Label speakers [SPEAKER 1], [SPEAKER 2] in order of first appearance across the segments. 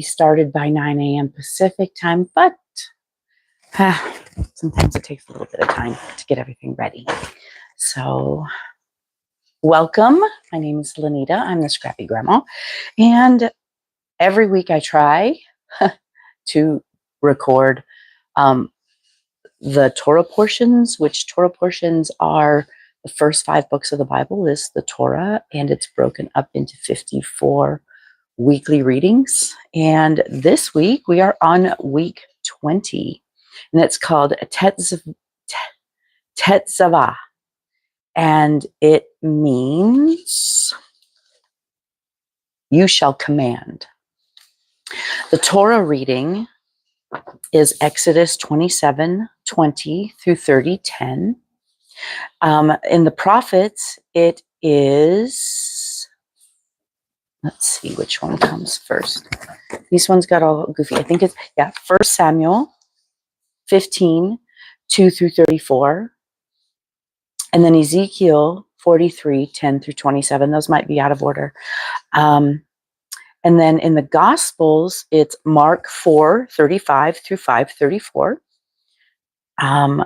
[SPEAKER 1] We started by 9 a.m. Pacific time, but sometimes it takes a little bit of time to get everything ready. So welcome. My name is Lanita. I'm the Scrappy Grandma. And every week I try to record the Torah portions, which Torah portions are the first 5 books of the Bible is the Torah, and it's broken up into 54 weekly readings. And this week we are on week 20, and it's called Tetzaveh, and it means you shall command. The Torah reading is Exodus 27:20 through 30:10. In the prophets, it is, let's see which one comes first. These ones got all goofy. I think it's, 1 Samuel 15:2 through 34. And then Ezekiel 43:10 through 27. Those might be out of order. And then in the Gospels, it's Mark 4:35 through 5:34.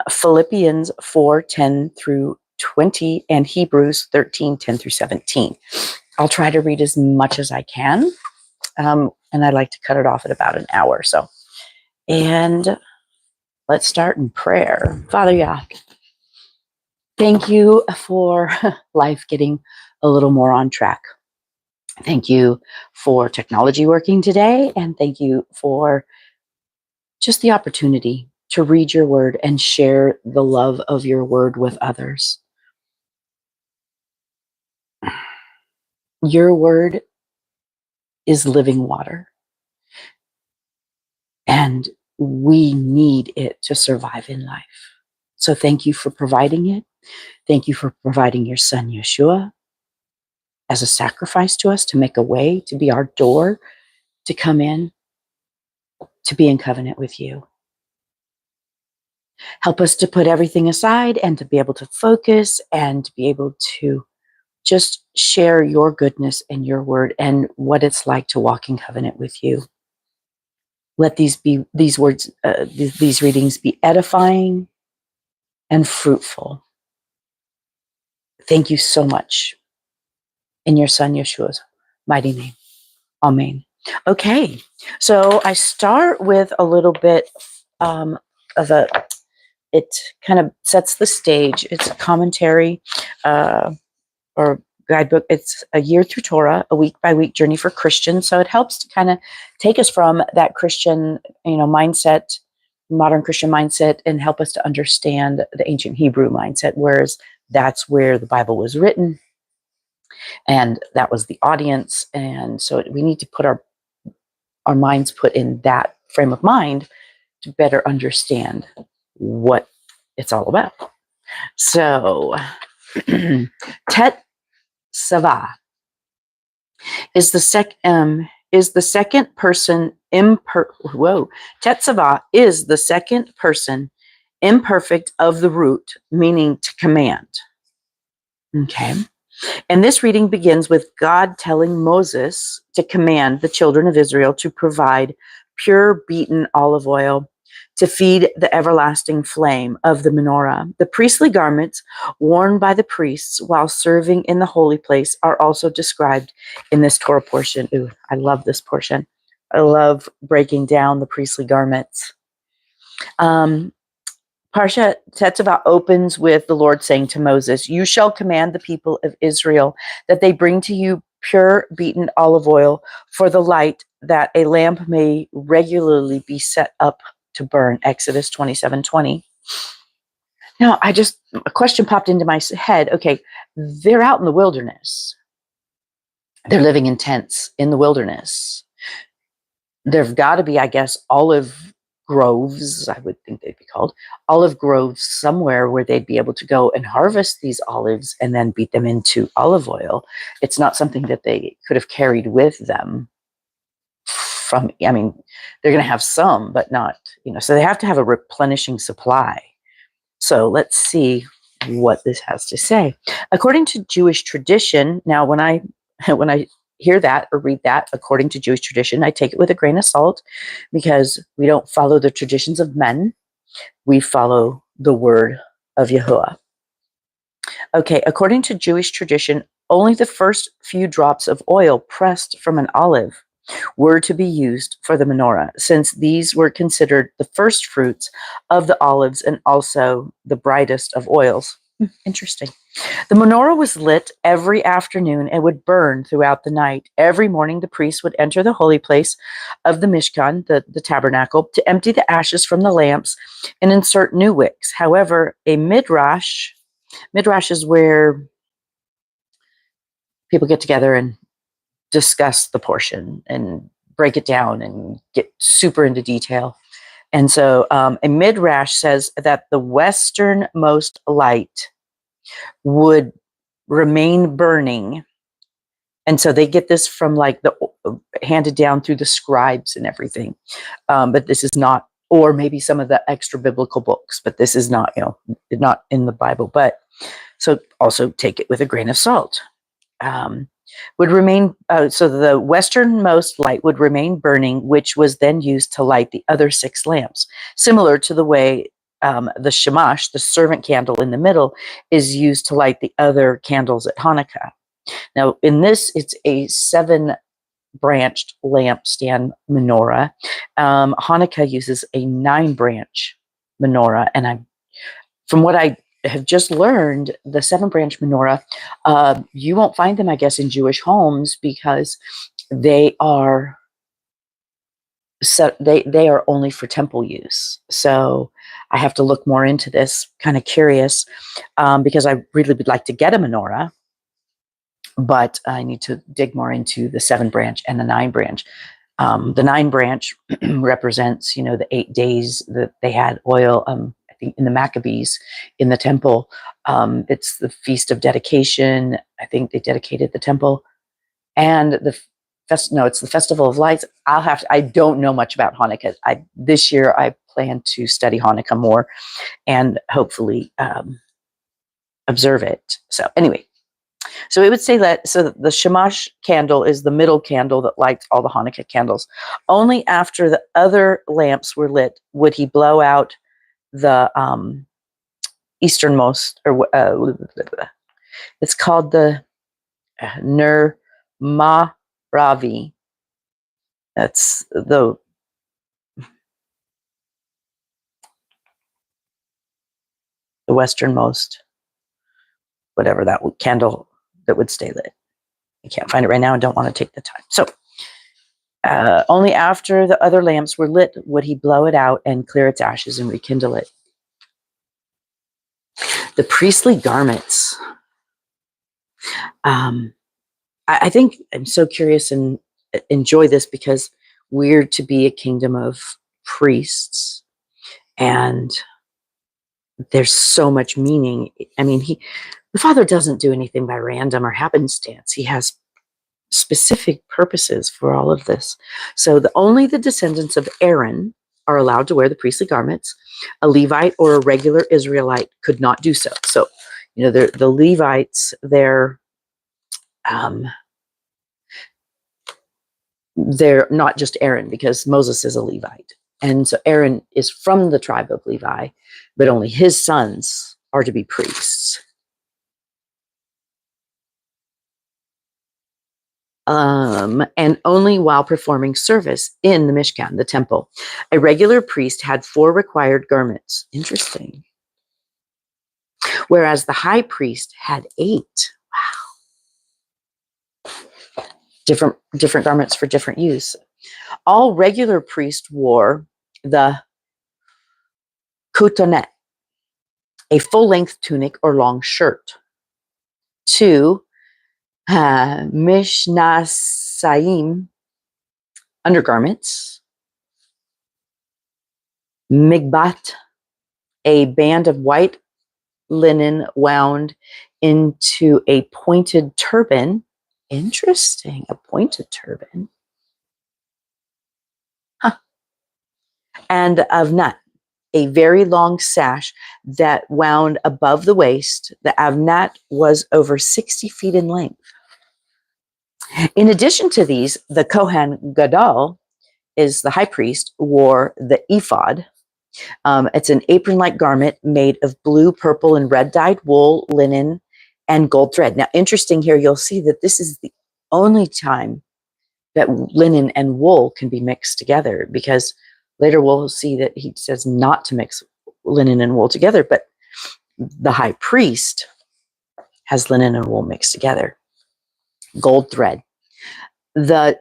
[SPEAKER 1] Philippians 4:10 through 20, and Hebrews 13:10 through 17. I'll try to read as much as I can, and I like to cut it off at about an hour. So, and let's start in prayer. Father, thank you for life getting a little more on track. Thank you for technology working today, and thank you for just the opportunity to read your word and share the love of your word with others. Your word is living water, and we need it to survive in life. So thank you for providing it. Thank you for providing your son, Yeshua, as a sacrifice to us, to make a way, to be our door, to come in, to be in covenant with you. Help us to put everything aside and to be able to focus and to be able to just share your goodness and your word and what it's like to walk in covenant with you. Let these readings be edifying and fruitful. Thank you so much. In your son Yeshua's mighty name. Amen. Okay, so I start with a little bit it kind of sets the stage. It's a commentary or guidebook. It's a year through Torah, a week by week journey for Christians. So it helps to kind of take us from that Christian, mindset, modern Christian mindset, and help us to understand the ancient Hebrew mindset, whereas that's where the Bible was written. And that was the audience. And so we need to put our minds put in that frame of mind to better understand what it's all about. So Tetzaveh is the second person Tetzaveh is the second person imperfect of the root, meaning to command. Okay. And this reading begins with God telling Moses to command the children of Israel to provide pure beaten olive oil to feed the everlasting flame of the menorah. The priestly garments worn by the priests while serving in the holy place are also described in this Torah portion. Ooh, I love this portion. I love breaking down the priestly garments. Parsha Tetzaveh opens with the Lord saying to Moses, "You shall command the people of Israel that they bring to you pure beaten olive oil for the light, that a lamp may regularly be set up to burn." Exodus 27:20. Now, a question popped into my head. Okay, they're out in the wilderness. They're living in tents in the wilderness. There've got to be, I guess, olive groves, I would think they'd be called, olive groves somewhere where they'd be able to go and harvest these olives and then beat them into olive oil. It's not something that they could have carried with them they're going to have some, but not, so they have to have a replenishing supply. So let's see what this has to say. According to Jewish tradition, now when I hear that or read that according to Jewish tradition, I take it with a grain of salt, because we don't follow the traditions of men. We follow the word of Yahuwah. Okay, according to Jewish tradition, only the first few drops of oil pressed from an olive were to be used for the menorah, since these were considered the first fruits of the olives and also the brightest of oils. Interesting. The menorah was lit every afternoon and would burn throughout the night. Every morning, the priest would enter the holy place of the Mishkan, the tabernacle, to empty the ashes from the lamps and insert new wicks. However, a midrash is where people get together and discuss the portion and break it down and get super into detail. And so a midrash says that the westernmost light would remain burning. And so they get this from like the handed down through the scribes and everything. But this is not, or maybe some of the extra biblical books, but this is not, not in the Bible. But so also take it with a grain of salt. Would remain, so the westernmost light would remain burning, which was then used to light the other 6 lamps, similar to the way the shamash, the servant candle in the middle, is used to light the other candles at Hanukkah. Now, in this, it's a 7-branched lampstand menorah. Hanukkah uses a 9-branch menorah, and from what I have just learned, the 7-branch menorah, you won't find them, I guess, in Jewish homes, because they are they are only for temple use. So I have to look more into this. Kind of curious, because I really would like to get a menorah, but I need to dig more into the 7-branch and the 9-branch. The 9-branch represents, the 8 days that they had oil. I think in the Maccabees in the temple, it's the Feast of Dedication. I think they dedicated the temple, and it's the Festival of Lights. I don't know much about Hanukkah. This year I plan to study Hanukkah more and hopefully observe it. So anyway, so it would say that, so the shamash candle is the middle candle that lights all the Hanukkah candles. Only after the other lamps were lit would he blow out the easternmost, or it's called the Ner Ma'ravi. That's the westernmost, whatever that candle that would stay lit. I can't find it right now and don't want to take the time. So only after the other lamps were lit would he blow it out and clear its ashes and rekindle it. The priestly garments. I think I'm so curious and enjoy this, because we're to be a kingdom of priests, and there's so much meaning. I mean, the Father doesn't do anything by random or happenstance. He has specific purposes for all of this. So only the descendants of Aaron are allowed to wear the priestly garments. A Levite or a regular Israelite could not do so. So, the Levites, they're not just Aaron, because Moses is a Levite. And so Aaron is from the tribe of Levi, but only his sons are to be priests. And only while performing service in the Mishkan, the temple. A regular priest had 4 required garments. Interesting. Whereas the high priest had 8. Wow. Different garments for different use. All regular priests wore the kutonet, a full-length tunic or long shirt. 2, mishnasayim, undergarments. Migbat, a band of white linen wound into a pointed turban. Interesting, a pointed turban. And avnat, a very long sash that wound above the waist. The avnat was over 60 feet in length. In addition to these, the Kohen Gadol is the high priest, wore the ephod. It's an apron-like garment made of blue, purple, and red dyed wool, linen, and gold thread. Now, interesting here, you'll see that this is the only time that linen and wool can be mixed together, because later we'll see that he says not to mix linen and wool together, but the high priest has linen and wool mixed together. Gold thread. The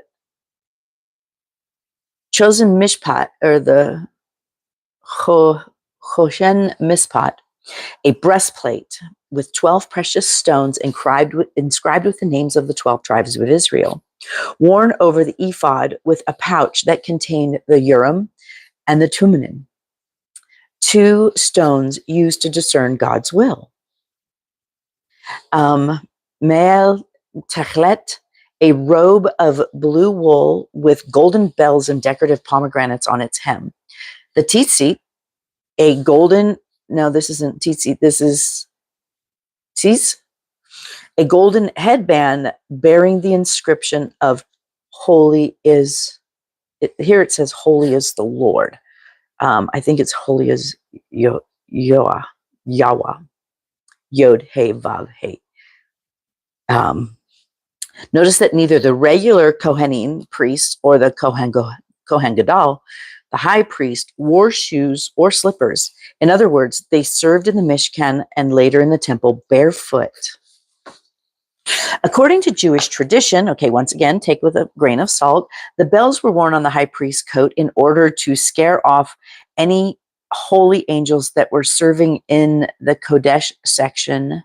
[SPEAKER 1] chosen mishpat, or the Choshen Mishpat, a breastplate with 12 precious stones inscribed with the names of the 12 tribes of Israel, worn over the ephod with a pouch that contained the Urim and the Thummim, 2 stones used to discern God's will. Meel Techlet, a robe of blue wool with golden bells and decorative pomegranates on its hem. The tzitzit, a golden, no, this isn't tzitzit, this is tzitz, a golden headband bearing the inscription of holy is, here it says holy is the Lord. I think it's holy is Yahweh, Yod He Vav He. Notice that neither the regular Kohanim priest or the Kohen Gadol, the high priest, wore shoes or slippers. In other words, they served in the Mishkan and later in the temple barefoot. According to Jewish tradition, okay, once again, take with a grain of salt, the bells were worn on the high priest's coat in order to scare off any holy angels that were serving in the Kodesh section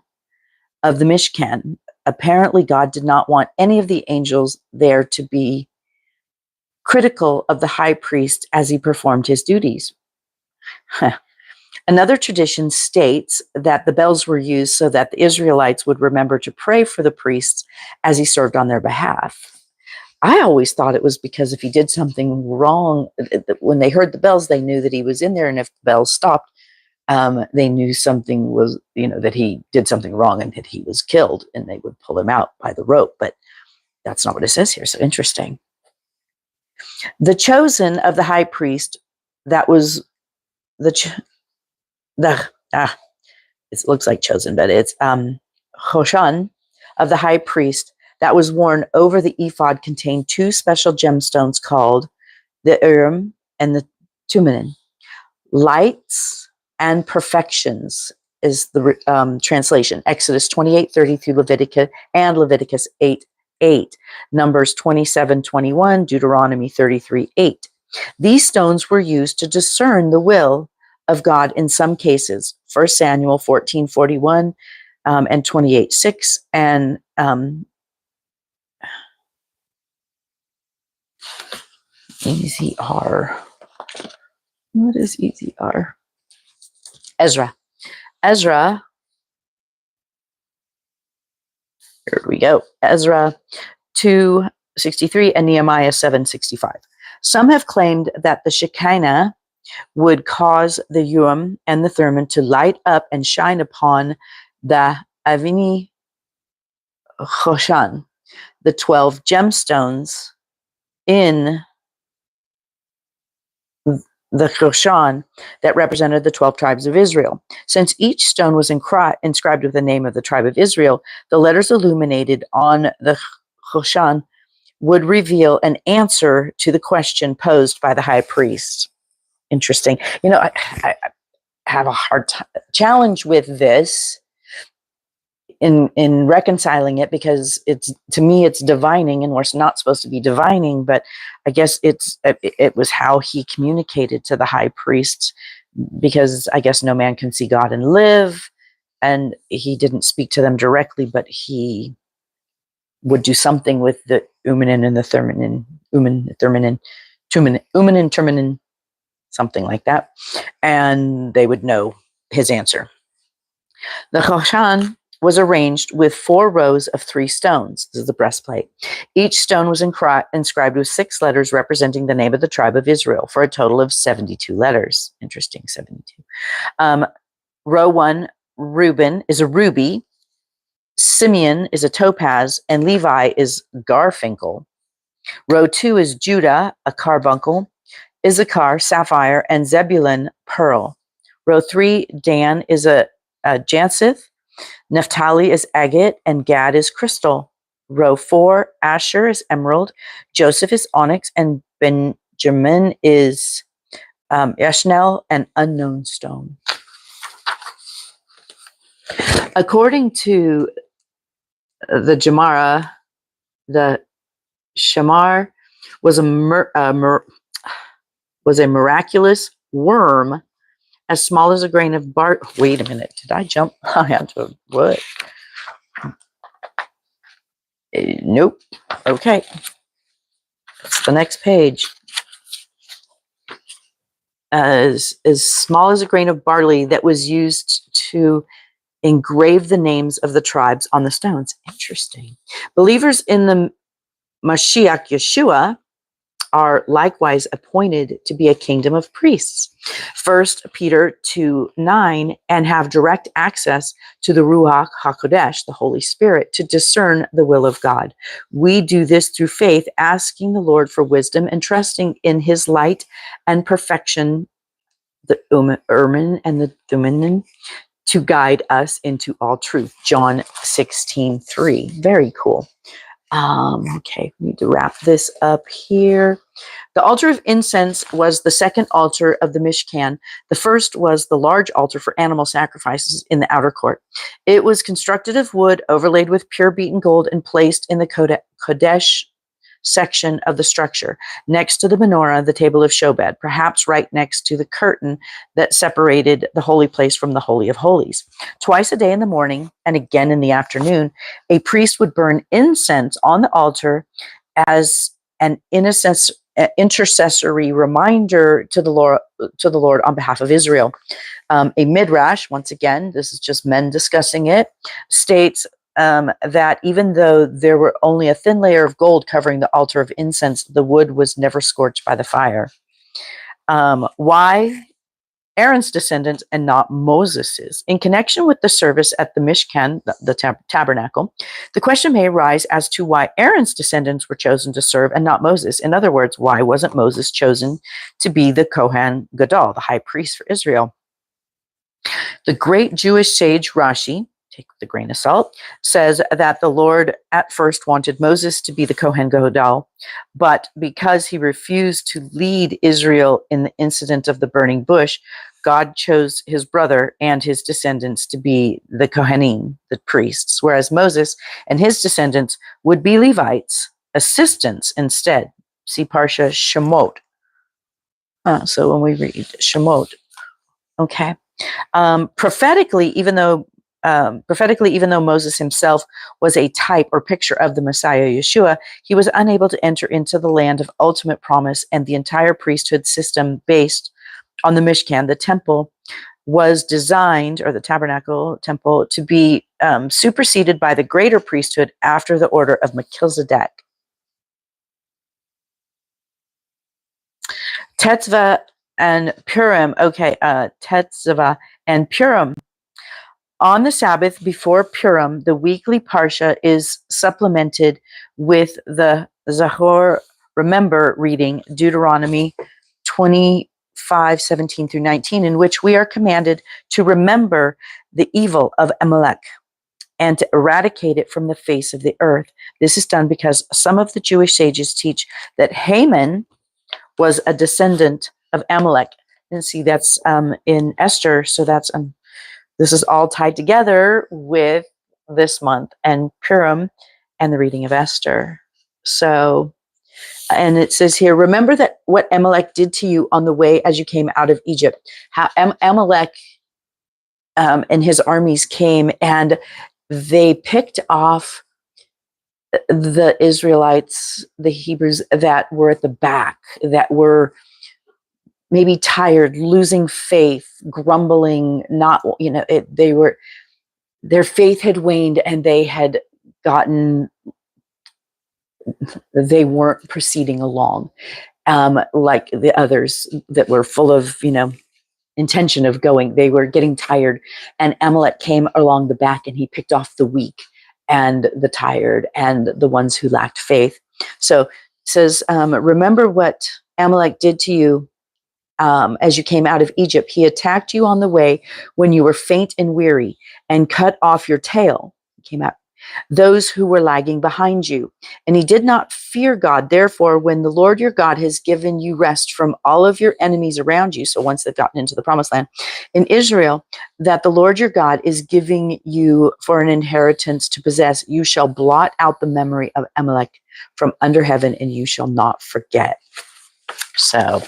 [SPEAKER 1] of the Mishkan. Apparently, God did not want any of the angels there to be critical of the high priest as he performed his duties. Another tradition states that the bells were used so that the Israelites would remember to pray for the priests as he served on their behalf. I always thought it was because if he did something wrong, when they heard the bells, they knew that he was in there, and if the bells stopped, they knew something was, that he did something wrong and that he was killed, and they would pull him out by the rope. But that's not what it says here. So interesting. The chosen of the high priest, that was it looks like chosen, but it's Choshen of the high priest, that was worn over the ephod, contained 2 special gemstones called the Urim and the Thummim. Lights and perfections is the translation. Exodus 28:30 through Leviticus, and Leviticus 8:8. Numbers 27:21, Deuteronomy 33:8. These stones were used to discern the will of God in some cases. 1 Samuel 14:41 and 28:6, and EZR. What is EZR? Ezra. Here we go. Ezra 2:63 and Nehemiah 7:65. Some have claimed that the Shekinah would cause the Urim and the Thummim to light up and shine upon the Avini Choshen, the 12 gemstones in the Choshen that represented the 12 tribes of Israel. Since each stone was inscribed with the name of the tribe of Israel, the letters illuminated on the Choshen would reveal an answer to the question posed by the high priest. Interesting. I have a hard challenge with this in reconciling it, because to me it's divining, and we're not supposed to be divining, but I guess it was how he communicated to the high priests, because I guess no man can see God and live, and he didn't speak to them directly, but he would do something with the Urim and the Thummim, something like that, and they would know his answer. The Choshen was arranged with 4 rows of 3 stones. This is the breastplate. Each stone was inscribed with 6 letters representing the name of the tribe of Israel, for a total of 72 letters. Interesting, 72. Row 1, Reuben, is a ruby. Simeon is a topaz, and Levi is garfinkel. Row 2 is Judah, a carbuncle, Issachar, sapphire, and Zebulun, pearl. Row 3, Dan is a jacinth, Naphtali is agate, and Gad is crystal. Row 4, Asher is emerald, Joseph is onyx, and Benjamin is Eshnel, an unknown stone. According to the Gemara, the shamar was a miraculous worm as small as a grain of barley. Wait a minute, did I jump? I had to what? Nope. Okay, it's the next page. As small as a grain of barley that was used to engrave the names of the tribes on the stones. Interesting. Believers in the Mashiach Yeshua are likewise appointed to be a kingdom of priests. 1 Peter 2:9, and have direct access to the Ruach HaKodesh, the Holy Spirit, to discern the will of God. We do this through faith, asking the Lord for wisdom and trusting in his light and perfection, the Urim and the Thummim, to guide us into all truth. John 16:3. Very cool. Okay, we need to wrap this up here. The altar of incense was the second altar of the Mishkan. The first was the large altar for animal sacrifices in the outer court. It was constructed of wood, overlaid with pure beaten gold, and placed in the Kodesh section of the structure, next to the menorah, the table of showbed, perhaps right next to the curtain that separated the holy place from the Holy of Holies. Twice a day in the morning and again in the afternoon, a priest would burn incense on the altar as an intercessory reminder to the Lord on behalf of Israel. A midrash, once again, this is just men discussing it, states that even though there were only a thin layer of gold covering the altar of incense, the wood was never scorched by the fire. Why Aaron's descendants and not Moses's? In connection with the service at the Mishkan, the Tabernacle, the question may arise as to why Aaron's descendants were chosen to serve and not Moses. In other words, why wasn't Moses chosen to be the Kohen Gadol, the high priest for Israel? The great Jewish sage Rashi, take with a grain of salt, says that the Lord at first wanted Moses to be the Kohen Gadol, but because he refused to lead Israel in the incident of the burning bush, God chose his brother and his descendants to be the Kohanim, the priests, whereas Moses and his descendants would be Levites, assistants instead. See Parsha Shemot. So when we read Shemot, okay. Prophetically, even though Moses himself was a type or picture of the Messiah Yeshua, he was unable to enter into the land of ultimate promise, and the entire priesthood system based on the Mishkan, the temple, was designed, or the tabernacle temple, to be superseded by the greater priesthood after the order of Melchizedek. Tetzaveh and Purim, Tetzaveh and Purim. On the Sabbath before Purim, the weekly Parsha is supplemented with the Zachor, remember reading, Deuteronomy 25:17-19, in which we are commanded to remember the evil of Amalek and to eradicate it from the face of the earth. This is done because some of the Jewish sages teach that Haman was a descendant of Amalek. And see, that's in Esther, so that's this is all tied together with this month and Purim and the reading of Esther. So, and it says here, remember that what Amalek did to you on the way as you came out of Egypt. How Amalek and his armies came and they picked off the Israelites, the Hebrews that were at the back, that were maybe tired, losing faith, grumbling, not, their faith had waned and they weren't proceeding along like the others that were full of, intention of going. They were getting tired, and Amalek came along the back and he picked off the weak and the tired and the ones who lacked faith. So it says, remember what Amalek did to you as you came out of Egypt. He attacked you on the way when you were faint and weary and cut off your tail. He came out. Those who were lagging behind you. And he did not fear God. Therefore, when the Lord your God has given you rest from all of your enemies around you, so once they've gotten into the promised land, in Israel, that the Lord your God is giving you for an inheritance to possess, you shall blot out the memory of Amalek from under heaven, and you shall not forget. So,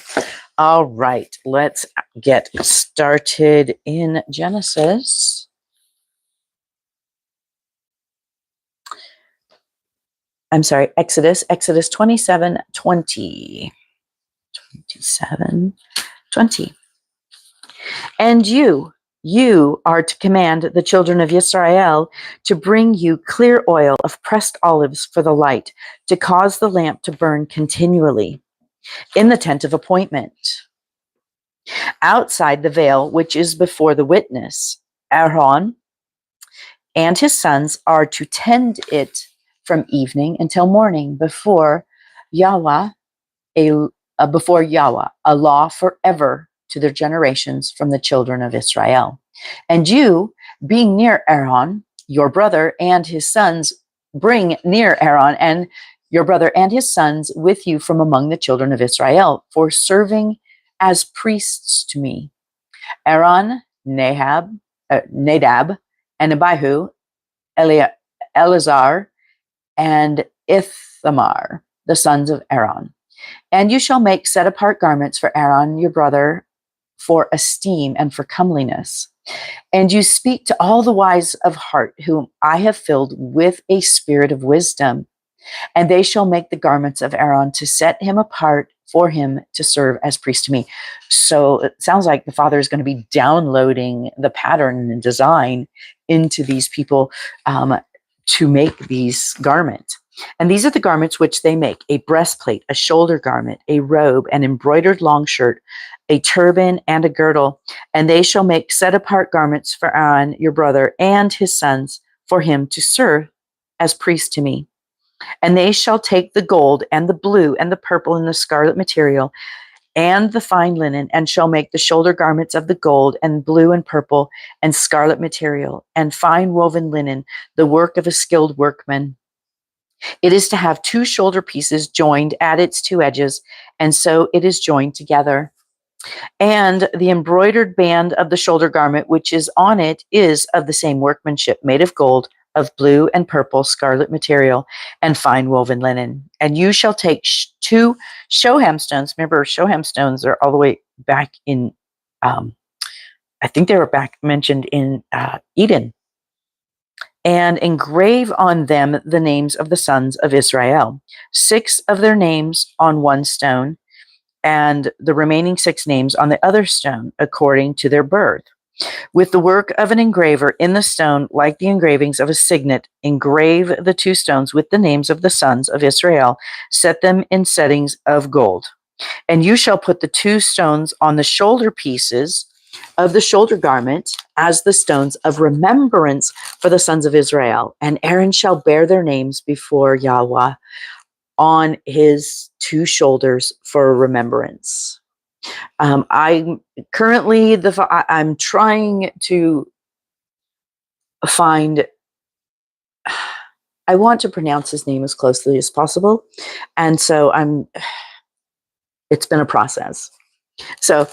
[SPEAKER 1] all right, let's get started in Genesis. I'm sorry, Exodus 27:20. 27:20. And you are to command the children of Israel to bring you clear oil of pressed olives for the light, to cause the lamp to burn continually in the tent of appointment, outside the veil which is before the witness. Aaron and his sons are to tend it from evening until morning before Yahweh, before Yahweh, a law forever to their generations from the children of Israel. And you, being near Aaron, your brother and his sons, bring near Aaron and your brother and his sons with you from among the children of Israel for serving as priests to me. Aaron, Nadab, and Abihu, Eleazar, and Ithamar, the sons of Aaron. And you shall make set-apart garments for Aaron, your brother, for esteem and for comeliness. And you speak to all the wise of heart, whom I have filled with a spirit of wisdom. And they shall make the garments of Aaron to set him apart for him to serve as priest to me. So it sounds like the Father is going to be downloading the pattern and design into these people to make these garments. And these are the garments which they make: a breastplate, a shoulder garment, a robe, an embroidered long shirt, a turban, and a girdle. And they shall make set-apart garments for Aaron, your brother, and his sons, for him to serve as priests to me. And they shall take the gold and the blue and the purple and the scarlet material and the fine linen, and shall make the shoulder garments of the gold and blue and purple and scarlet material and fine woven linen, the work of a skilled workman. It is to have 2 shoulder pieces joined at its 2 edges, and so it is joined together. And the embroidered band of the shoulder garment, which is on it, is of the same workmanship, made of gold, of blue and purple scarlet material, and fine woven linen. And you shall take 2 shoham stones. Remember, shoham stones are all the way back in, I think they were back mentioned in Eden, and engrave on them the names of the sons of Israel, 6 of their names on one stone, and the remaining 6 names on the other stone, according to their birth. With the work of an engraver in the stone, like the engravings of a signet, engrave the 2 stones with the names of the sons of Israel. Set them in settings of gold. And you shall put the 2 stones on the shoulder pieces of the shoulder garment as the stones of remembrance for the sons of Israel. And Aaron shall bear their names before Yahweh on his 2 shoulders for remembrance. I'm currently I'm trying to find. I want to pronounce his name as closely as possible, and so it's been a process. So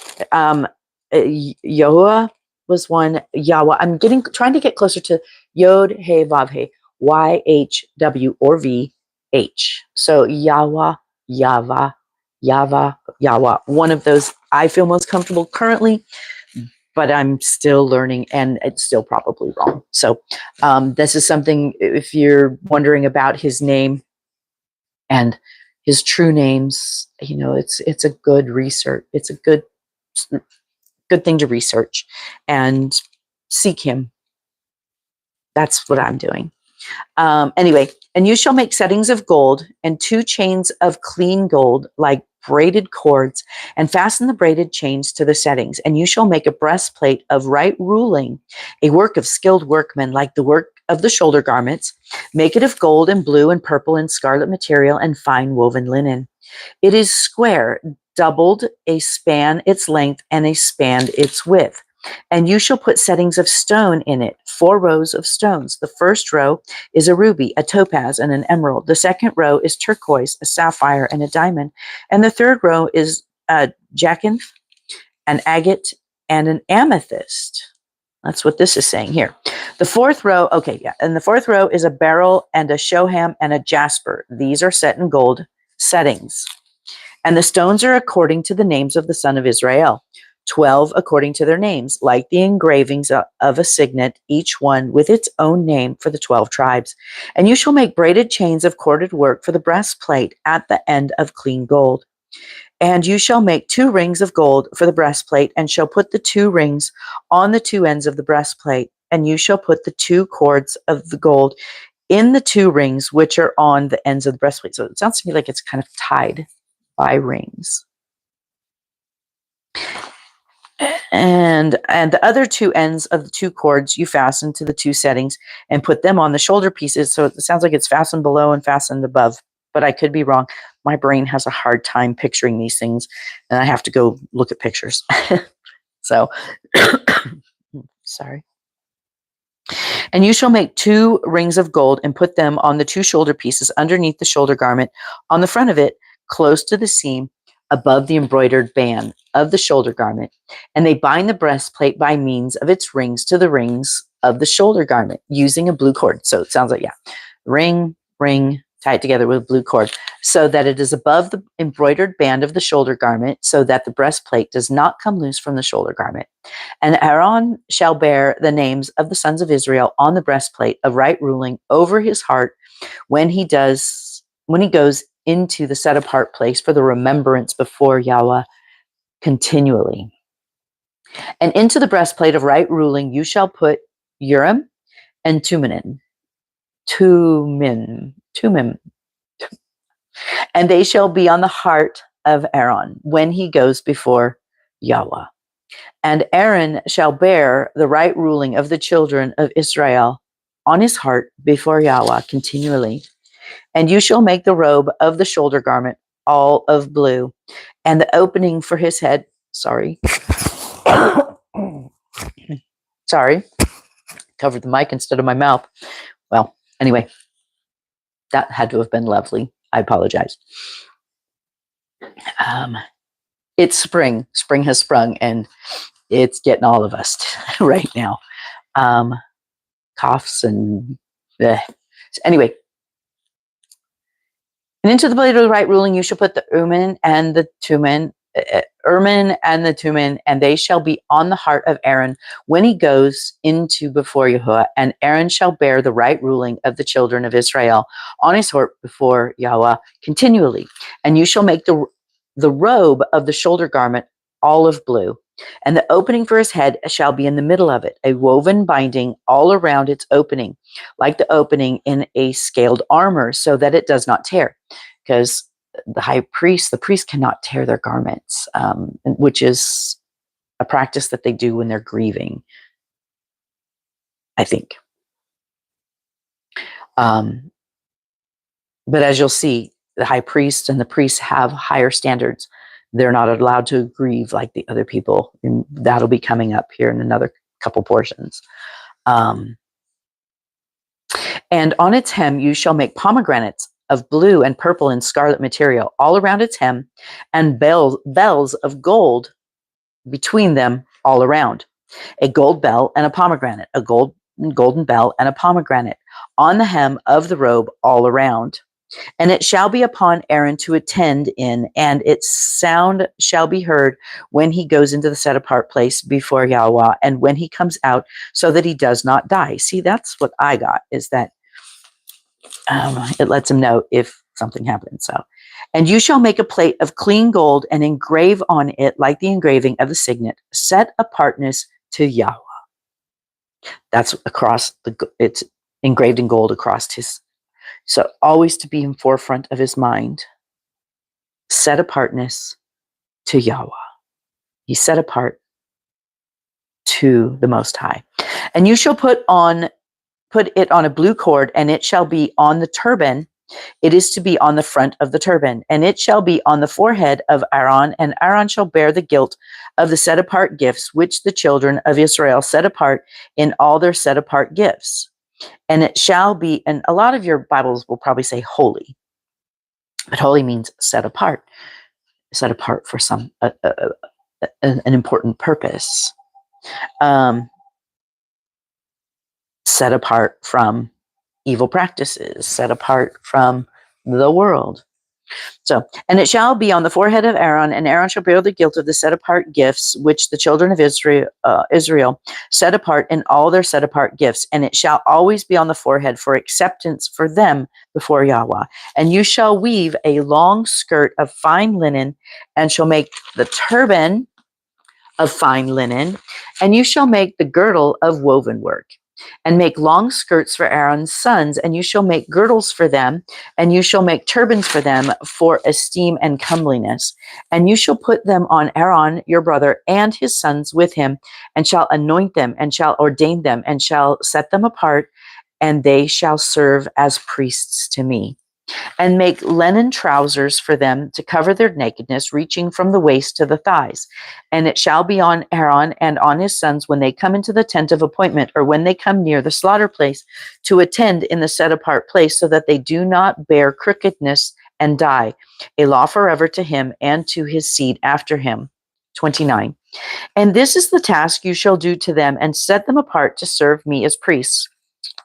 [SPEAKER 1] Yahuwah was one. Yahweh. I'm trying to get closer to Yod He Vav He, YHW or VH. So Yahweh, Yahweh, Yahweh, Yahweh. One of those I feel most comfortable currently, but I'm still learning, and it's still probably wrong. So this is something, if you're wondering about his name and his true names, it's a good research. It's a good thing to research and seek him. That's what I'm doing. Anyway, and you shall make settings of gold and 2 chains of clean gold, like braided cords, and fasten the braided chains to the settings. And you shall make a breastplate of right ruling, a work of skilled workmen, like the work of the shoulder garments. Make it of gold and blue and purple and scarlet material and fine woven linen. It is square, doubled, a span its length, and a span its width. And you shall put settings of stone in it, 4 rows of stones. The first row is a ruby, a topaz, and an emerald. The second row is turquoise, a sapphire, and a diamond. And the third row is jacinth, an agate, and an amethyst. That's what this is saying here. The fourth row, and the fourth row is a beryl and a shoham and a jasper. These are set in gold settings. And the stones are according to the names of the son of Israel, 12 according to their names, like the engravings of a signet, each one with its own name for the 12 tribes. And you shall make braided chains of corded work for the breastplate at the end of clean gold. And you shall make 2 rings of gold for the breastplate, and shall put the 2 rings on the 2 ends of the breastplate. And you shall put the 2 cords of the gold in the 2 rings which are on the ends of the breastplate. So it sounds to me like it's kind of tied by rings. And the other 2 ends of the 2 cords you fasten to the 2 settings and put them on the shoulder pieces. So it sounds like it's fastened below and fastened above, but I could be wrong. My brain has a hard time picturing these things, and I have to go look at pictures. So, sorry. And you shall make 2 rings of gold and put them on the 2 shoulder pieces underneath the shoulder garment, on the front of it, close to the seam, above the embroidered band of the shoulder garment. And they bind the breastplate by means of its rings to the rings of the shoulder garment, using a blue cord. So it sounds like, ring, tie it together with a blue cord, so that it is above the embroidered band of the shoulder garment, so that the breastplate does not come loose from the shoulder garment. And Aaron shall bear the names of the sons of Israel on the breastplate of right ruling over his heart when he goes into the set apart place for the remembrance before Yahweh continually. And into the breastplate of right ruling you shall put Urim and Tumim. And they shall be on the heart of Aaron when he goes before Yahweh. And Aaron shall bear the right ruling of the children of Israel on his heart before Yahweh continually. And you shall make the robe of the shoulder garment all of blue, and the opening for his head, sorry, covered the mic instead of my mouth. Well, anyway, that had to have been lovely. I apologize. It's spring. Spring has sprung, and it's getting all of us right now. Coughs and bleh. Anyway. And into the blade of the right ruling you shall put the Urim and the Tumim, and they shall be on the heart of Aaron when he goes into before Yahuwah. And Aaron shall bear the right ruling of the children of Israel on his heart before Yahweh continually. And you shall make the robe of the shoulder garment olive blue, and the opening for his head shall be in the middle of it, a woven binding all around its opening, like the opening in a scaled armor, so that it does not tear. Because the priest cannot tear their garments, which is a practice that they do when they're grieving, I think. But as you'll see, the high priest and the priests have higher standards. They're not allowed to grieve like the other people. And that'll be coming up here in another couple portions. And on its hem, you shall make pomegranates of blue and purple and scarlet material all around its hem, and bells of gold between them all around. A gold bell and a pomegranate, a golden bell and a pomegranate on the hem of the robe all around. And it shall be upon Aaron to attend in, and its sound shall be heard when he goes into the set apart place before Yahweh, and when he comes out, so that he does not die. See, that's what I got, is that it lets him know if something happens. So, and you shall make a plate of clean gold and engrave on it, like the engraving of the signet, set apartness to Yahweh. That's it's engraved in gold across his. So always to be in forefront of his mind, set apartness to Yahweh. He's set apart to the Most High. And you shall put on put it on a blue cord, and it shall be on the turban. It is to be on the front of the turban, and it shall be on the forehead of Aaron, and Aaron shall bear the guilt of the set apart gifts which the children of Israel set apart in all their set apart gifts. And it shall be, and a lot of your Bibles will probably say holy, but holy means set apart for some an important purpose, set apart from evil practices, set apart from the world. So, and it shall be on the forehead of Aaron, and Aaron shall bear the guilt of the set apart gifts which the children of Israel set apart in all their set apart gifts, and it shall always be on the forehead for acceptance for them before Yahweh. And you shall weave a long skirt of fine linen, and shall make the turban of fine linen, and you shall make the girdle of woven work. And make long skirts for Aaron's sons, and you shall make girdles for them, and you shall make turbans for them for esteem and comeliness. And you shall put them on Aaron your brother and his sons with him, and shall anoint them, and shall ordain them, and shall set them apart, and they shall serve as priests to me. And make linen trousers for them to cover their nakedness, reaching from the waist to the thighs. And it shall be on Aaron and on his sons when they come into the tent of appointment, or when they come near the slaughter place, to attend in the set apart place, so that they do not bear crookedness and die, a law forever to him and to his seed after him. 29. And this is the task you shall do to them, and set them apart to serve me as priests.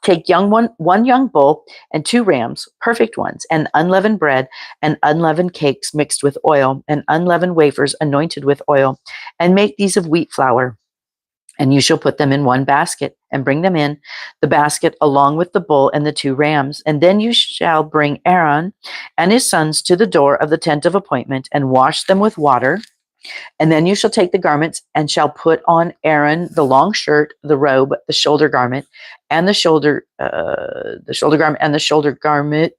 [SPEAKER 1] Take one young bull and 2 rams, perfect ones, and unleavened bread and unleavened cakes mixed with oil, and unleavened wafers anointed with oil, and make these of wheat flour. And you shall put them in one basket, and bring them in the basket along with the bull and the 2 rams. And then you shall bring Aaron and his sons to the door of the tent of appointment, and wash them with water. And then you shall take the garments, and shall put on Aaron the long shirt, the robe, the shoulder garment, and the shoulder garment, and the shoulder garment,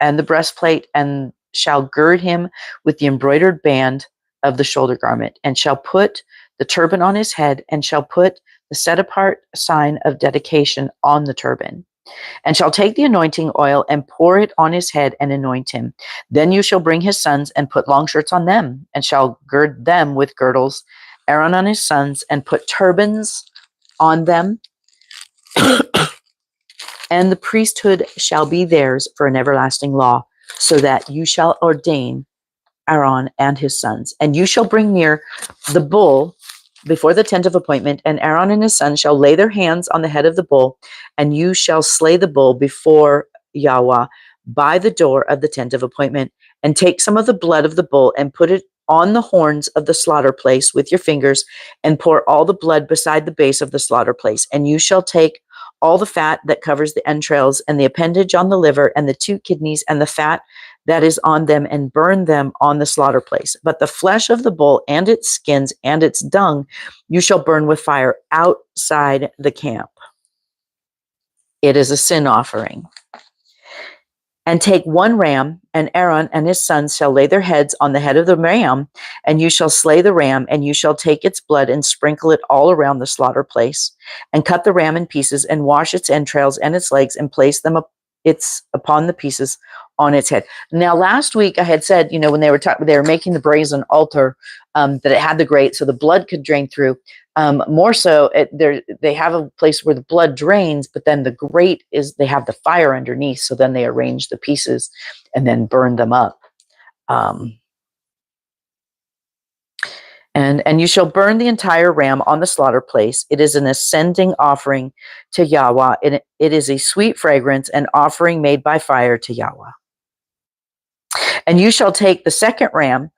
[SPEAKER 1] and the breastplate, and shall gird him with the embroidered band of the shoulder garment, and shall put the turban on his head, and shall put the set apart sign of dedication on the turban. And shall take the anointing oil and pour it on his head and anoint him. Then you shall bring his sons and put long shirts on them, and shall gird them with girdles, Aaron on his sons, and put turbans on them. And the priesthood shall be theirs for an everlasting law, so that you shall ordain Aaron and his sons. And you shall bring near the bull before the tent of appointment, and Aaron and his sons shall lay their hands on the head of the bull, and you shall slay the bull before Yahweh by the door of the tent of appointment, and take some of the blood of the bull and put it on the horns of the slaughter place with your fingers, and pour all the blood beside the base of the slaughter place. And you shall take all the fat that covers the entrails, and the appendage on the liver, and the 2 kidneys, and the fat that is on them, and burn them on the slaughter place. But the flesh of the bull and its skins and its dung you shall burn with fire outside the camp. It is a sin offering. And take 1 ram, and Aaron and his sons shall lay their heads on the head of the ram, and you shall slay the ram, and you shall take its blood and sprinkle it all around the slaughter place, and cut the ram in pieces, and wash its entrails and its legs, and place them upon the pieces on its head. Now, last week I had said, when they were making the brazen altar, that it had the grate so the blood could drain through. More so, they have a place where the blood drains, but then the grate they have the fire underneath. So then they arrange the pieces and then burn them up. And you shall burn the entire ram on the slaughter place. It is an ascending offering to Yahweh. And it is a sweet fragrance, an offering made by fire to Yahweh. And you shall take the second ram.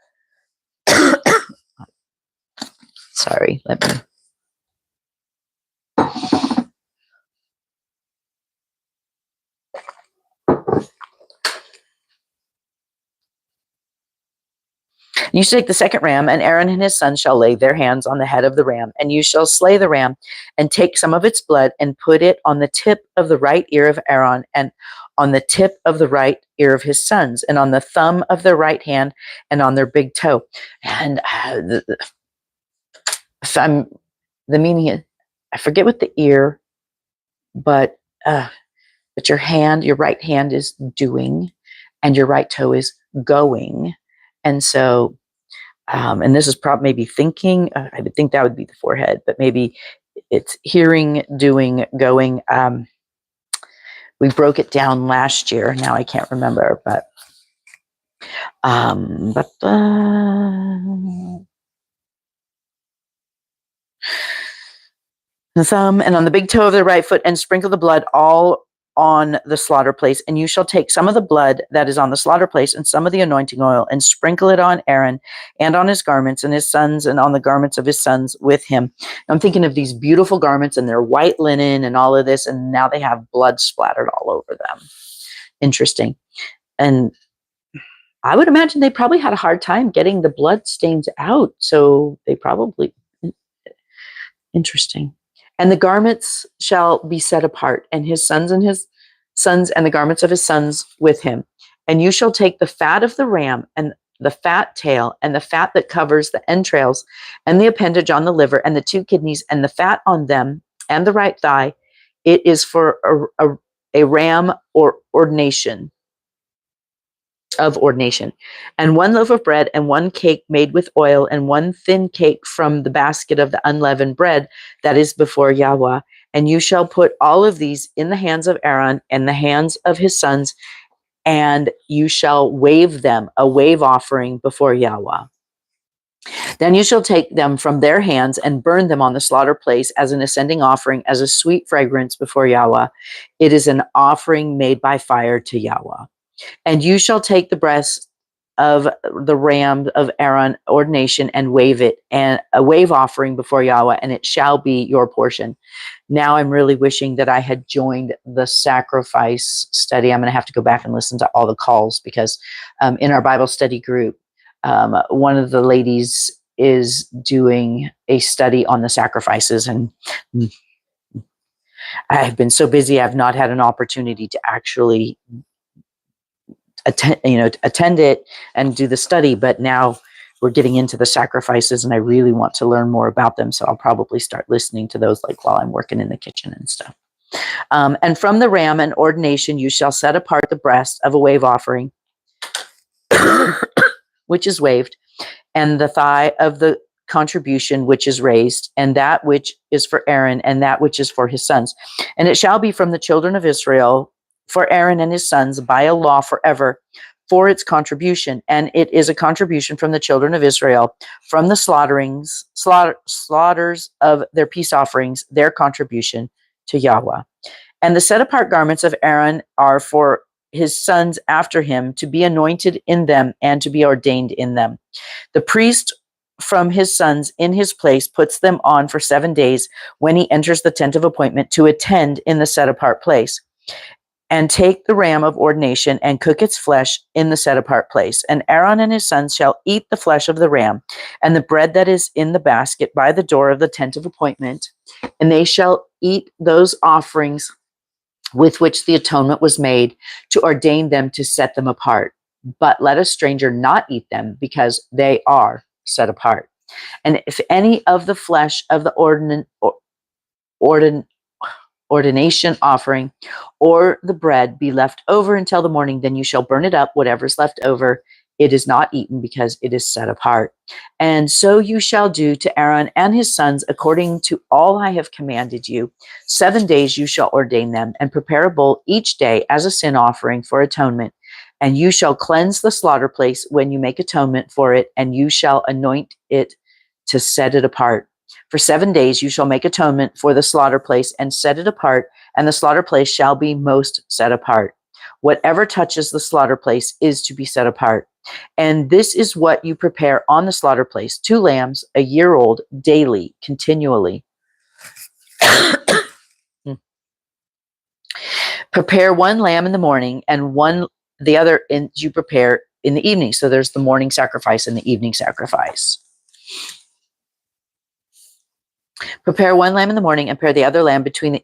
[SPEAKER 1] Sorry, let me. You shall take the second ram, and Aaron and his sons shall lay their hands on the head of the ram, and you shall slay the ram, and take some of its blood, and put it on the tip of the right ear of Aaron, and on the tip of the right ear of his sons, and on the thumb of their right hand, and on their big toe. And the meaning is, I forget what the ear, but but your right hand is doing, and your right toe is going. And so, and this is probably maybe thinking, I would think that would be the forehead, but maybe it's hearing, doing, going. We broke it down last year. Now I can't remember, but the thumb and on the big toe of the right foot, and sprinkle the blood all on the slaughter place. And you shall take some of the blood that is on the slaughter place and some of the anointing oil and sprinkle it on Aaron and on his garments and his sons and on the garments of his sons with him. I'm thinking of these beautiful garments and their white linen and all of this, and now they have blood splattered all over them. Interesting. And I would imagine they probably had a hard time getting the blood stains out. So they probably, interesting. And the garments shall be set apart, and his sons and the garments of his sons with him. And you shall take the fat of the ram and the fat tail and the fat that covers the entrails and the appendage on the liver and the 2 kidneys and the fat on them and the right thigh. It is for a ram or ordination. And 1 loaf of bread and 1 cake made with oil and 1 thin cake from the basket of the unleavened bread that is before Yahweh. And you shall put all of these in the hands of Aaron and the hands of his sons, and you shall wave them a wave offering before Yahweh. Then you shall take them from their hands and burn them on the slaughter place as an ascending offering, as a sweet fragrance before Yahweh. It is an offering made by fire to Yahweh. And you shall take the breast of the ram of Aaron ordination and wave it, and a wave offering before Yahweh, and it shall be your portion. Now I'm really wishing that I had joined the sacrifice study. I'm going to have to go back and listen to all the calls, because in our Bible study group, one of the ladies is doing a study on the sacrifices, and I've been so busy I've not had an opportunity to actually attend it and do the study. But now we're getting into the sacrifices, and I really want to learn more about them. So I'll probably start listening to those, like while I'm working in the kitchen and stuff. And from the ram and ordination, you shall set apart the breast of a wave offering, which is waved, and the thigh of the contribution, which is raised, and that which is for Aaron, and that which is for his sons. And it shall be from the children of Israel, for Aaron and his sons, by a law forever, for its contribution. And it is a contribution from the children of Israel, from the slaughters of their peace offerings, their contribution to Yahweh. And the set apart garments of Aaron are for his sons after him, to be anointed in them and to be ordained in them. The priest from his sons in his place puts them on for 7 days when he enters the tent of appointment to attend in the set apart place. And take the ram of ordination and cook its flesh in the set apart place. And Aaron and his sons shall eat the flesh of the ram and the bread that is in the basket by the door of the tent of appointment. And they shall eat those offerings with which the atonement was made, to ordain them to set them apart. But let a stranger not eat them, because they are set apart. And if any of the flesh of the ordination offering or the bread be left over until the morning, then you shall burn it up. Whatever is left over, it is not eaten, because it is set apart. And so you shall do to Aaron and his sons according to all I have commanded you. 7 days you shall ordain them, and prepare a bull each day as a sin offering for atonement. And you shall cleanse the slaughter place when you make atonement for it, and you shall anoint it to set it apart. For 7 days you shall make atonement for the slaughter place and set it apart, and the slaughter place shall be most set apart. Whatever touches the slaughter place is to be set apart. And this is what you prepare on the slaughter place: 2 lambs, a year old, daily, continually. Prepare 1 lamb in the morning, and the other you prepare in the evening. So there's the morning sacrifice and the evening sacrifice. Prepare 1 lamb in the morning, and prepare the other lamb between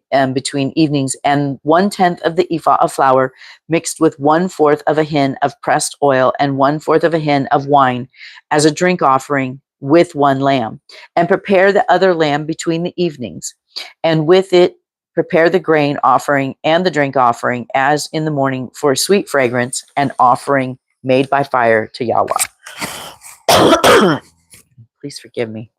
[SPEAKER 1] evenings, and 1/10 of the ephah of flour mixed with 1/4 of a hin of pressed oil, and 1/4 of a hin of wine as a drink offering with 1 lamb. And prepare the other lamb between the evenings, and with it prepare the grain offering and the drink offering as in the morning for a sweet fragrance, an offering made by fire to Yahweh. Please forgive me.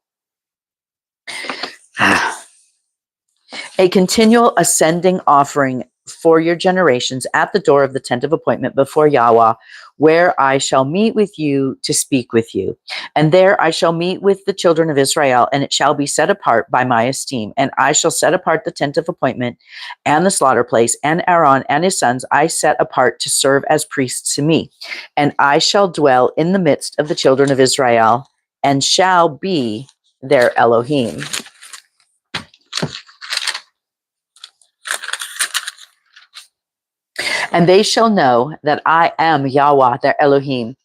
[SPEAKER 1] A continual ascending offering for your generations at the door of the tent of appointment before Yahweh, where I shall meet with you to speak with you. And there I shall meet with the children of Israel, and it shall be set apart by my esteem. And I shall set apart the tent of appointment and the slaughter place, and Aaron and his sons I set apart to serve as priests to me. And I shall dwell in the midst of the children of Israel, and shall be their Elohim. And they shall know that I am Yahweh, their Elohim,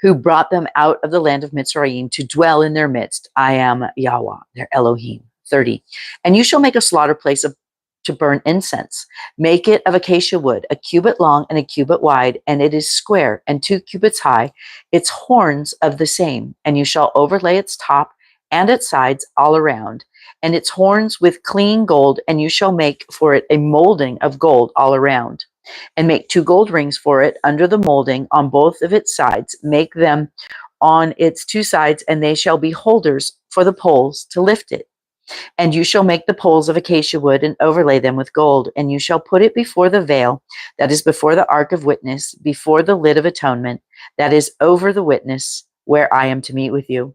[SPEAKER 1] who brought them out of the land of Mitzrayim to dwell in their midst. I am Yahweh, their Elohim. 30. And you shall make a slaughter place to burn incense. Make it of acacia wood, a cubit long and a cubit wide, and it is square and 2 cubits high, its horns of the same. And you shall overlay its top and its sides all around, and its horns with clean gold, and you shall make for it a molding of gold all around. And make 2 gold rings for it under the molding on both of its sides. Make them on its 2 sides, and they shall be holders for the poles to lift it. And you shall make the poles of acacia wood and overlay them with gold. And you shall put it before the veil that is before the ark of witness, before the lid of atonement that is over the witness, where I am to meet with you.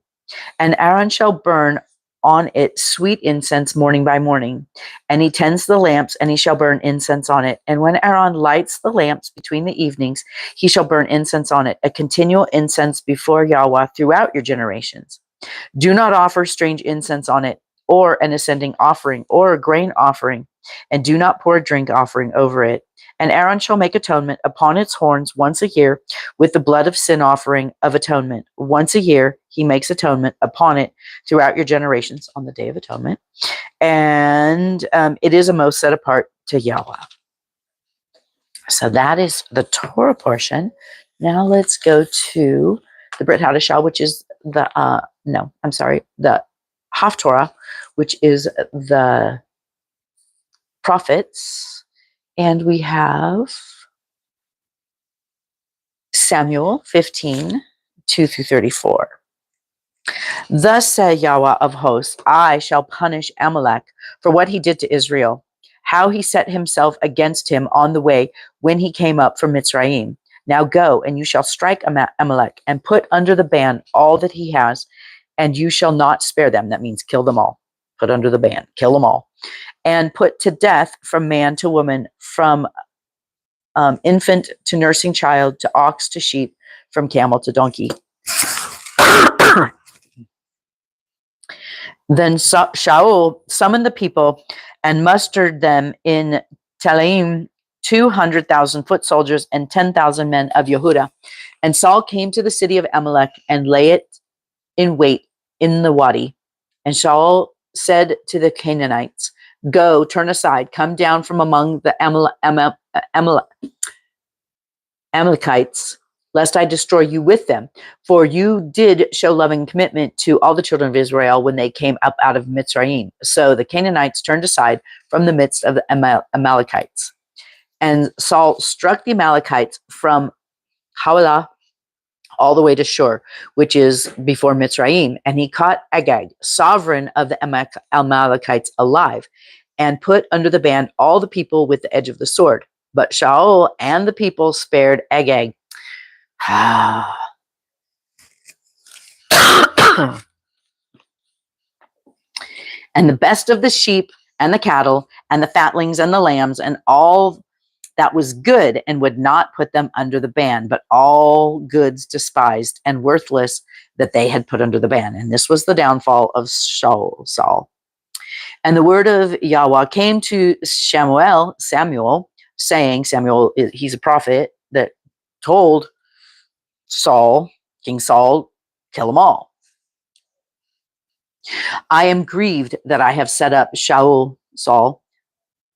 [SPEAKER 1] And Aaron shall burn on it sweet incense morning by morning. And he tends the lamps, and he shall burn incense on it. And when Aaron lights the lamps between the evenings, he shall burn incense on it, a continual incense before Yahweh throughout your generations. Do not offer strange incense on it, or an ascending offering, or a grain offering, and do not pour a drink offering over it. And Aaron shall make atonement upon its horns once a year with the blood of sin offering of atonement. Once a year he makes atonement upon it throughout your generations on the Day of Atonement. And it is a most set apart to Yahweh. So that is the Torah portion. Now let's go to the Brit Hadashah, which is the, the Haftorah, which is the prophets. And we have Samuel 15, 2 through 34. Thus said Yahweh of hosts, I shall punish Amalek for what he did to Israel, how he set himself against him on the way when he came up from Mitzrayim. Now go, and you shall strike Amalek, and put under the ban all that he has, and you shall not spare them. That means kill them all. Put under the ban, kill them all. And put to death from man to woman, from infant to nursing child, to ox to sheep, from camel to donkey. Then Shaul summoned the people and mustered them in Telaim, 200,000 foot soldiers and 10,000 men of Yehudah. And Saul came to the city of Amalek and lay it in wait in the wadi. And Shaul said to the Canaanites, go, turn aside, come down from among the Amalekites, lest I destroy you with them. For you did show loving commitment to all the children of Israel when they came up out of Mitzrayim. So the Canaanites turned aside from the midst of the Amalekites. And Saul struck the Amalekites from Havilah all the way to Shur, which is before Mitzrayim. And he caught Agag, sovereign of the Amalekites, alive, and put under the ban all the people with the edge of the sword. But Shaul and the people spared Agag. And the best of the sheep and the cattle and the fatlings and the lambs and all that was good, and would not put them under the ban, but all goods despised and worthless that they had put under the ban. And this was the downfall of Saul. And the word of Yahweh came to Samuel, saying, Samuel, he's a prophet that told Saul, King Saul, kill them all. I am grieved that I have set up Saul,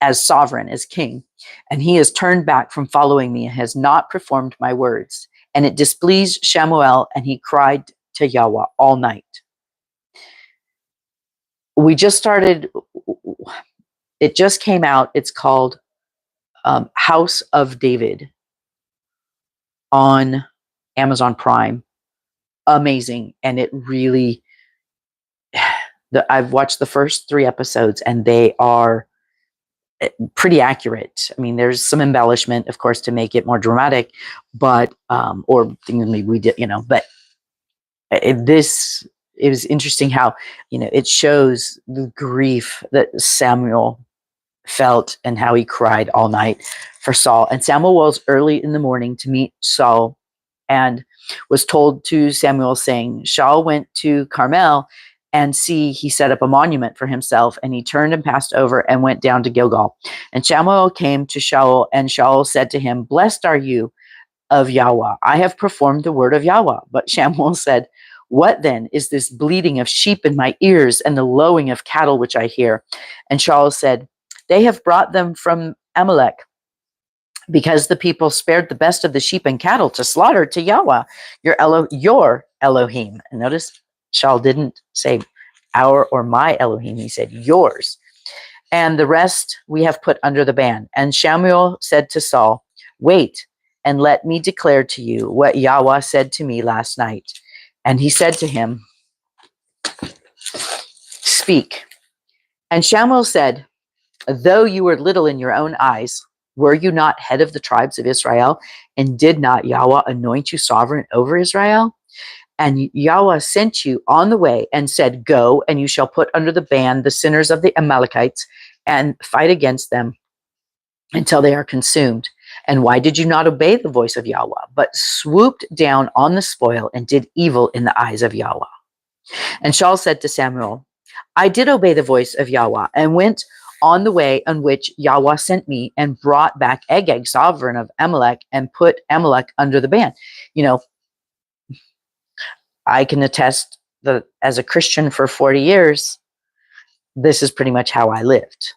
[SPEAKER 1] as sovereign, as king, and he has turned back from following me and has not performed my words. And it displeased Samuel, and he cried to Yahweh all night. We just started It just came out. It's called House of David on Amazon Prime. Amazing. And it really, I've watched the first 3 episodes and they are pretty accurate. I mean, there's some embellishment, of course, to make it more dramatic, but, or things maybe we did, but it was interesting how, it shows the grief that Samuel felt and how he cried all night for Saul. And Samuel rose early in the morning to meet Saul and was told to Samuel, saying, Saul went to Carmel, and see, he set up a monument for himself, and he turned and passed over and went down to Gilgal. And Samuel came to Shaul, and Shaul said to him, Blessed are you of Yahweh. I have performed the word of Yahweh. But Samuel said, What then is this bleating of sheep in my ears and the lowing of cattle which I hear? And Shaul said, They have brought them from Amalek, because the people spared the best of the sheep and cattle to slaughter to Yahweh, your Elohim. And notice Shaul didn't say our or my Elohim. He said yours. And the rest we have put under the ban. And Samuel said to Saul, Wait, and let me declare to you what Yahweh said to me last night. And he said to him, Speak. And Samuel said, Though you were little in your own eyes, were you not head of the tribes of Israel? And did not Yahweh anoint you sovereign over Israel? And Yahweh sent you on the way and said, Go, and you shall put under the ban the sinners of the Amalekites and fight against them until they are consumed. And why did you not obey the voice of Yahweh, but swooped down on the spoil and did evil in the eyes of Yahweh? And Shaul said to Samuel, I did obey the voice of Yahweh and went on the way on which Yahweh sent me and brought back Agag, sovereign of Amalek, and put Amalek under the ban. I can attest that as a Christian for 40 years, this is pretty much how I lived.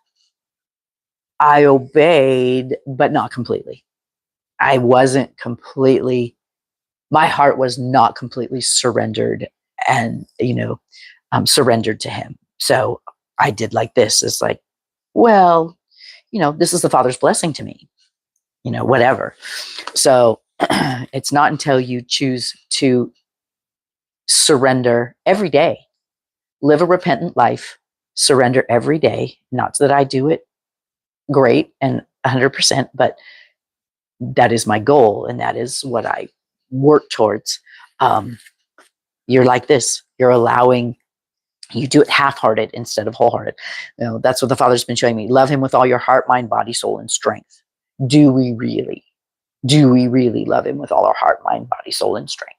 [SPEAKER 1] I obeyed, but not completely. I wasn't completely, my heart was not completely surrendered and, surrendered to him. So I did like this. It's like, well, this is the Father's blessing to me, whatever. So it's not until you choose to surrender every day, live a repentant life, surrender every day, not that I do it great and 100%, but that is my goal. And that is what I work towards. You're like this, you're allowing, you do it half-hearted instead of wholehearted. That's what the Father's been showing me. Love him with all your heart, mind, body, soul, and strength. Do we really love him with all our heart, mind, body, soul, and strength?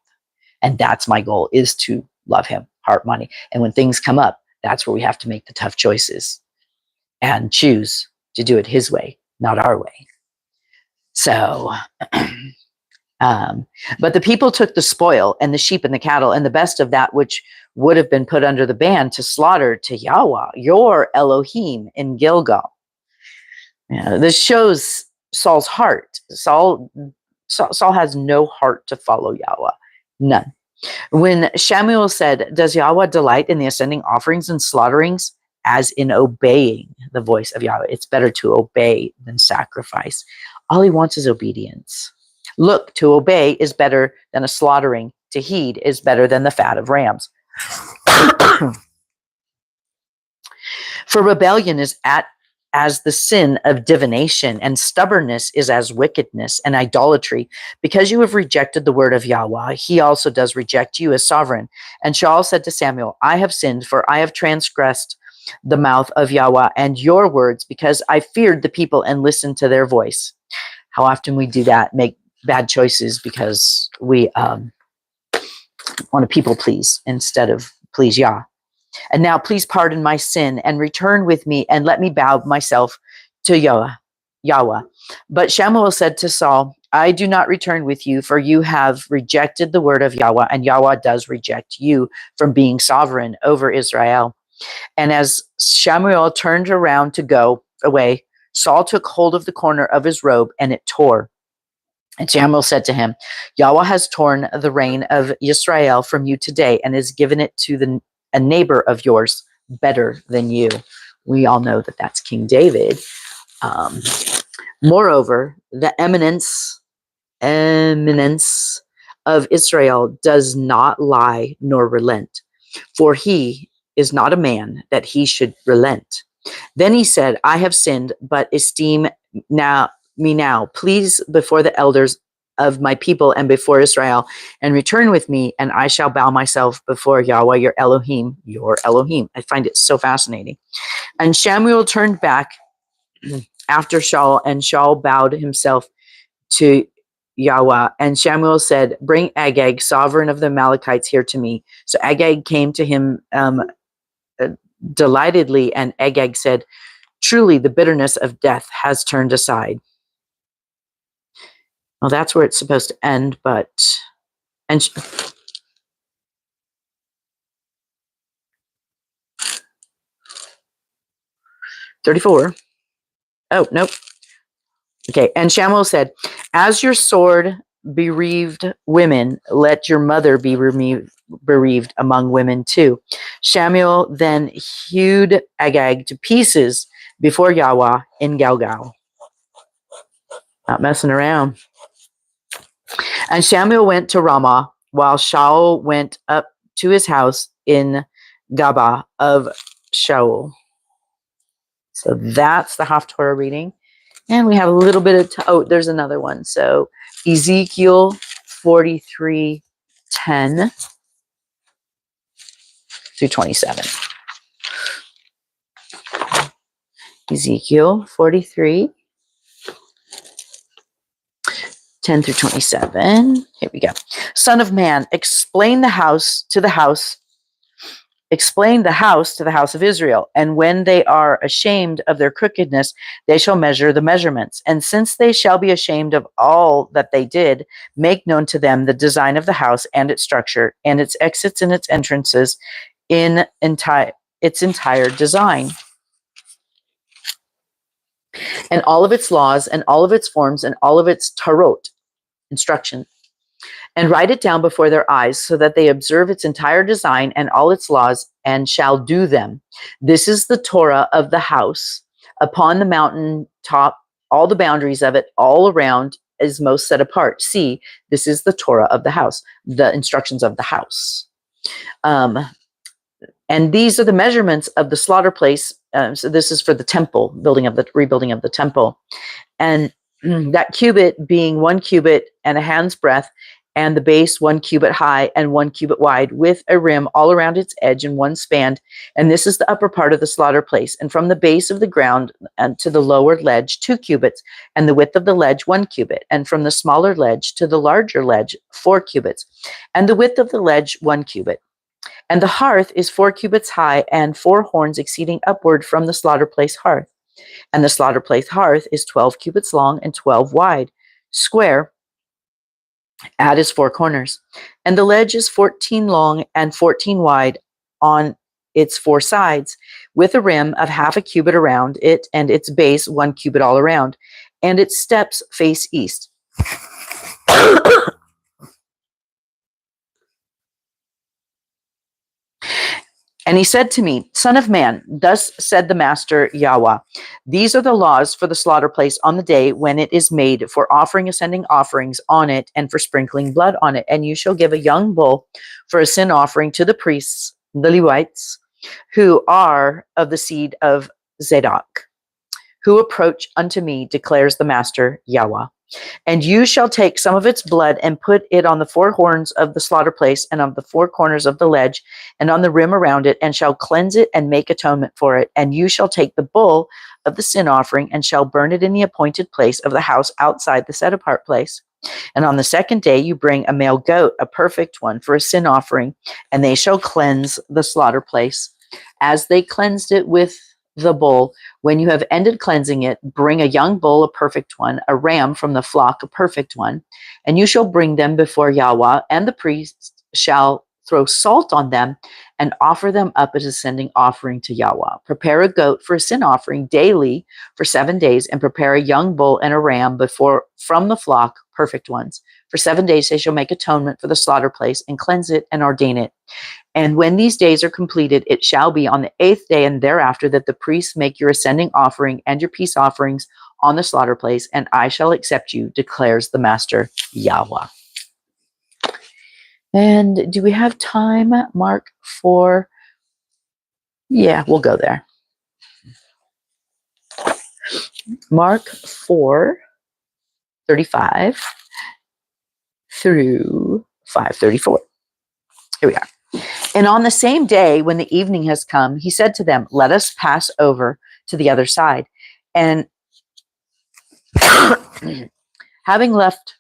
[SPEAKER 1] And that's my goal, is to love him, heart, money. And when things come up, that's where we have to make the tough choices and choose to do it his way, not our way. So, but the people took the spoil and the sheep and the cattle and the best of that which would have been put under the ban to slaughter to Yahweh, your Elohim, in Gilgal. This shows Saul's heart. Saul has no heart to follow Yahweh. None. When Samuel said, Does Yahweh delight in the ascending offerings and slaughterings, as in obeying the voice of Yahweh? It's better to obey than sacrifice. All he wants is obedience. Look, to obey is better than a slaughtering. To heed is better than the fat of rams. For rebellion is as the sin of divination, and stubbornness is as wickedness and idolatry. Because you have rejected the word of Yahweh, he also does reject you as sovereign. And Shaul said to Samuel, I have sinned, for I have transgressed the mouth of Yahweh and your words, because I feared the people and listened to their voice. How often we do that, make bad choices because we want to people please instead of please Yah. And now please pardon my sin and return with me and let me bow myself to Yahweh. But Samuel said to Saul, I do not return with you, for you have rejected the word of Yahweh, and Yahweh does reject you from being sovereign over Israel. And as Samuel turned around to go away, Saul took hold of the corner of his robe, and it tore. And Samuel said to him, Yahweh has torn the reign of Israel from you today and has given it to a neighbor of yours better than you. We all know that that's King David. Moreover, the eminence of Israel does not lie nor relent, for he is not a man that he should relent. Then he said, I have sinned, but esteem me now, please, before the elders of my people and before Israel, and return with me, and I shall bow myself before Yahweh your Elohim, your Elohim. I find it so fascinating. And Samuel turned back after Shaul, and Shaul bowed himself to Yahweh. And Samuel said, bring Agag, sovereign of the Amalekites, here to me. So Agag came to him delightedly, and Agag said, truly the bitterness of death has turned aside. Well, that's where it's supposed to end, but... and 34. Oh, nope. Okay, and Samuel said, as your sword bereaved women, let your mother be bereaved among women too. Samuel then hewed Agag to pieces before Yahweh in Gilgal. Not messing around. And Samuel went to Ramah, while Shaul went up to his house in Gabah of Shaul. So that's the Haftorah reading. And we have a little bit of, there's another one. So Ezekiel 43:10 through 27. Ezekiel 43:10 through 27. Here we go. Son of man, explain the house to the house of Israel, and when they are ashamed of their crookedness, they shall measure the measurements. And since they shall be ashamed of all that they did, make known to them the design of the house and its structure, and its exits and its entrances in its entire design, and all of its laws, and all of its forms, and all of its tarot, instruction. And write it down before their eyes, so that they observe its entire design and all its laws, and shall do them. This is the Torah of the house. Upon the mountain top, all the boundaries of it, all around, is most set apart. See, this is the Torah of the house, the instructions of the house. And these are the measurements of the slaughter place. So this is for the temple, rebuilding of the temple. And that cubit being 1 cubit and a hand's breadth, and the base 1 cubit high and 1 cubit wide, with a rim all around its edge and 1 span. And this is the upper part of the slaughter place. And from the base of the ground and to the lower ledge, 2 cubits, and the width of the ledge 1 cubit. And from the smaller ledge to the larger ledge, 4 cubits, and the width of the ledge 1 cubit. And the hearth is 4 cubits high, and 4 horns exceeding upward from the slaughter place hearth. And the slaughter place hearth is 12 cubits long and 12 wide, square at its 4 corners. And the ledge is 14 long and 14 wide on its 4 sides, with a rim of half a cubit around it, and its base 1 cubit all around. And its steps face east. And he said to me, Son of man, thus said the Master Yahweh, these are the laws for the slaughter place on the day when it is made, for offering ascending offerings on it, and for sprinkling blood on it. And you shall give a young bull for a sin offering to the priests, the Levites, who are of the seed of Zadok, who approach unto me, declares the Master Yahweh. And you shall take some of its blood and put it on the 4 horns of the slaughter place, and on the 4 corners of the ledge, and on the rim around it, and shall cleanse it and make atonement for it. And you shall take the bull of the sin offering, and shall burn it in the appointed place of the house outside the set apart place. And on the 2nd day you bring a male goat, a perfect one, for a sin offering, and they shall cleanse the slaughter place, as they cleansed it with the bull. When you have ended cleansing it, bring a young bull, a perfect one, a ram from the flock, a perfect one, and you shall bring them before Yahweh, and the priest shall throw salt on them, and offer them up as a sending offering to Yahweh. Prepare a goat for a sin offering daily for 7 days, and prepare a young bull and a ram from the flock, perfect ones. For 7 days they shall make atonement for the slaughter place and cleanse it and ordain it. And when these days are completed, it shall be on the 8th day and thereafter that the priests make your ascending offering and your peace offerings on the slaughter place, and I shall accept you, declares the Master Yahweh. And do we have time, Mark, for... Yeah, we'll go there. Mark 4:35 through 5:34. Here we are. And on the same day, when the evening has come, he said to them, let us pass over to the other side. And having left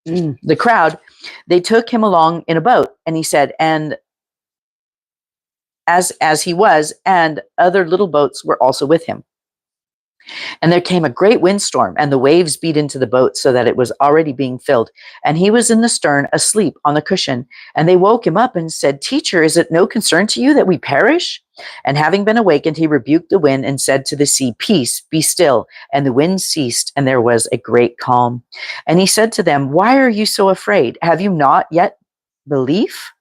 [SPEAKER 1] the crowd, they took him along in a boat. And he said, and as he was, and other little boats were also with him. And there came a great windstorm, and the waves beat into the boat so that it was already being filled. And he was in the stern, asleep on the cushion. And they woke him up and said, Teacher, is it no concern to you that we perish? And having been awakened, he rebuked the wind and said to the sea, Peace, be still. And the wind ceased, and there was a great calm. And he said to them, Why are you so afraid? Have you not yet belief?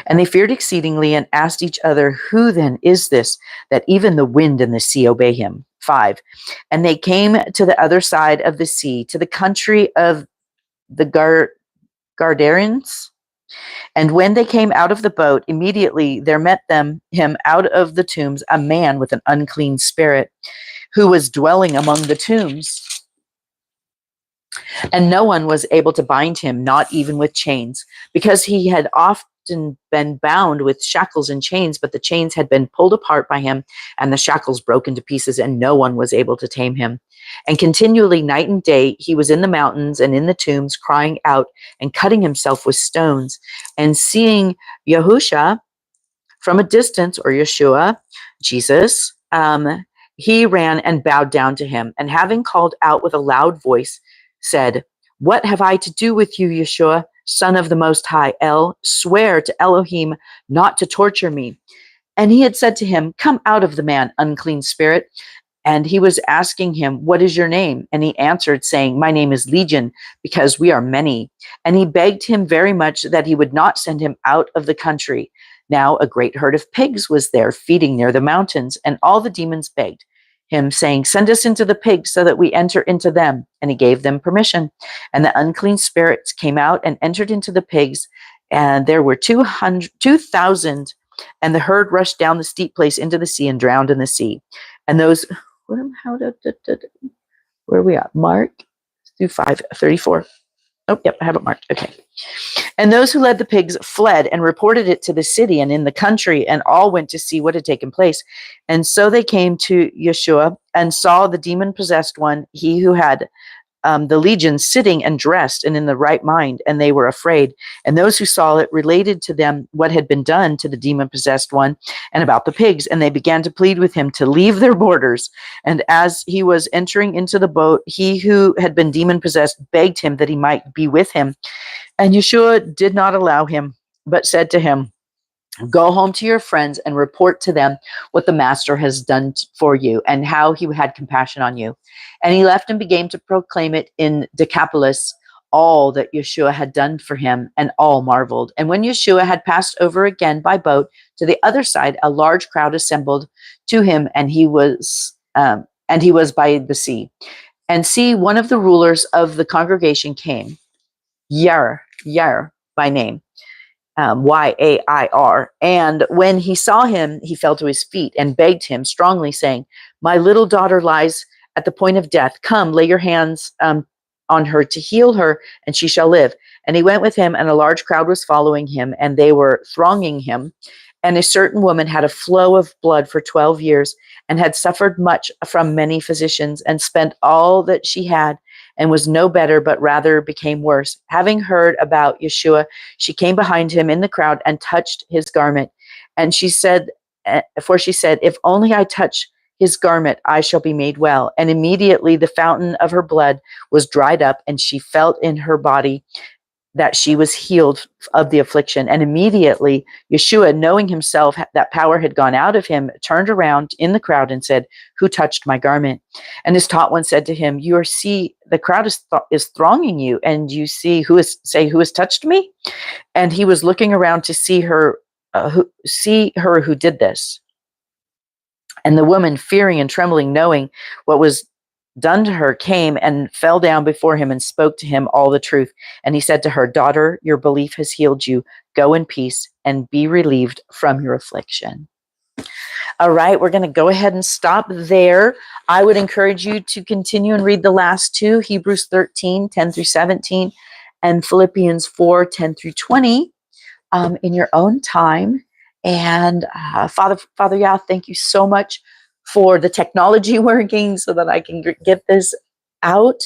[SPEAKER 1] And they feared exceedingly and asked each other, Who then is this, that even the wind and the sea obey him? 5. And they came to the other side of the sea, to the country of the Gadarenes. And when they came out of the boat, immediately there met him out of the tombs a man with an unclean spirit, who was dwelling among the tombs. And no one was able to bind him, not even with chains, because he had often been bound with shackles and chains, but the chains had been pulled apart by him, and the shackles broken to pieces, and no one was able to tame him. And continually, night and day, he was in the mountains and in the tombs, crying out and cutting himself with stones. And seeing Yahusha from a distance, or Yeshua, Jesus, he ran and bowed down to him, and having called out with a loud voice, said, What have I to do with you, Yeshua, Son of the Most High? Swear to Elohim not to torture me. And he had said to him, Come out of the man, unclean spirit. And he was asking him, What is your name? And he answered, saying, My name is Legion, because we are many. And he begged him very much that he would not send him out of the country. Now a great herd of pigs was there, feeding near the mountains, and all the demons begged him, saying, Send us into the pigs so that we enter into them. And he gave them permission. And the unclean spirits came out and entered into the pigs, and there were 2,000, and the herd rushed down the steep place into the sea and drowned in the sea. And those, where are we at? Mark 5:34. Oh, yep, I have it marked. Okay. And those who led the pigs fled and reported it to the city and in the country, and all went to see what had taken place. And so they came to Yeshua and saw the demon-possessed one, he who had the legion, sitting and dressed and in the right mind, and they were afraid. And those who saw it related to them what had been done to the demon-possessed one and about the pigs, and they began to plead with him to leave their borders. And as he was entering into the boat, he who had been demon-possessed begged him that he might be with him. And Yeshua did not allow him, but said to him, Go home to your friends and report to them what the master has done for you and how he had compassion on you. And he left and began to proclaim it in Decapolis, all that Yeshua had done for him, and all marveled. And when Yeshua had passed over again by boat to the other side, a large crowd assembled to him, and he was by the sea. And see, one of the rulers of the congregation came, Yair by name, Yair. And when he saw him, he fell to his feet and begged him strongly, saying, My little daughter lies at the point of death. Come, lay your hands on her to heal her, and she shall live. And he went with him, and a large crowd was following him, and they were thronging him. And a certain woman had a flow of blood for 12 years, and had suffered much from many physicians, and spent all that she had, and was no better, but rather became worse. Having heard about Yeshua, she came behind him in the crowd and touched his garment. And she said, If only I touch his garment, I shall be made well. And immediately the fountain of her blood was dried up, and she felt in her body that she was healed of the affliction. And immediately Yeshua, knowing himself that power had gone out of him, turned around in the crowd and said, "Who touched my garment?" And his taught one said to him, the crowd is thronging you, and you who has touched me?" And he was looking around to see her who did this. And the woman, fearing and trembling, knowing what was done to her, came and fell down before him and spoke to him all the truth. And he said to her, "Daughter, your belief has healed you. Go in peace and be relieved from your affliction." All right, we're going to go ahead and stop there. I would encourage you to continue and read the last two, Hebrews 13, 10 through 17, and Philippians 4, 10 through 20, in your own time. And Father Yah, thank you so much for the technology working so that I can get this out.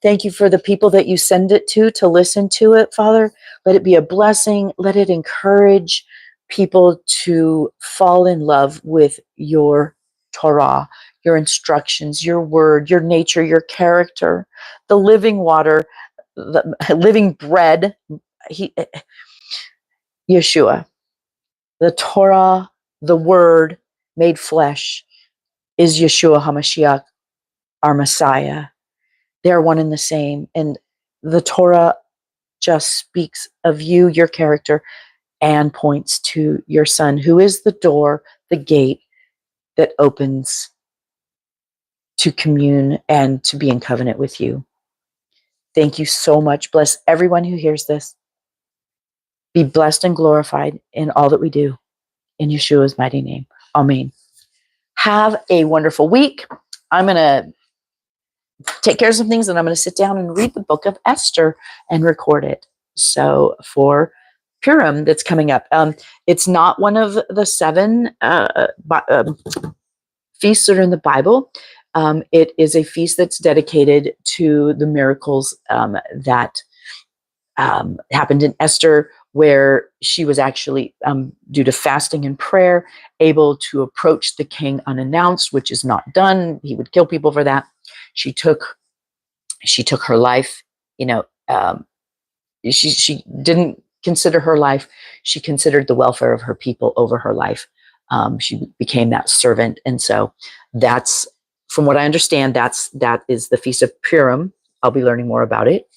[SPEAKER 1] Thank you for the people that you send it to listen to it, Father. Let it be a blessing. Let it encourage people to fall in love with your Torah, your instructions, your word, your nature, your character, the living water, the living bread, Yeshua. The Torah, the word made flesh, is Yeshua HaMashiach, our Messiah. They're one and the same. And the Torah just speaks of you, your character, and points to your Son, who is the door, the gate that opens to commune and to be in covenant with you. Thank you so much. Bless everyone who hears this. Be blessed and glorified in all that we do. In Yeshua's mighty name. Amen. Have a wonderful week. I'm going to take care of some things, and I'm going to sit down and read the book of Esther and record it. So for Purim that's coming up, it's not one of the 7 feasts that are in the Bible. It is a feast that's dedicated to the miracles that happened in Esther, where she was actually, due to fasting and prayer, able to approach the king unannounced, which is not done. He would kill people for that. She took her life. She didn't consider her life. She considered the welfare of her people over her life. She became that servant. And so that's, from what I understand, that is the Feast of Purim. I'll be learning more about it.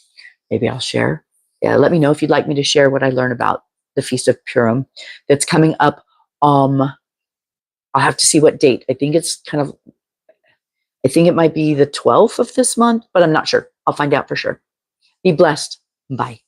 [SPEAKER 1] Maybe I'll share. Yeah, let me know if you'd like me to share what I learn about the Feast of Purim that's coming up. I'll have to see what date. I think it might be the 12th of this month, but I'm not sure. I'll find out for sure. Be blessed. Bye.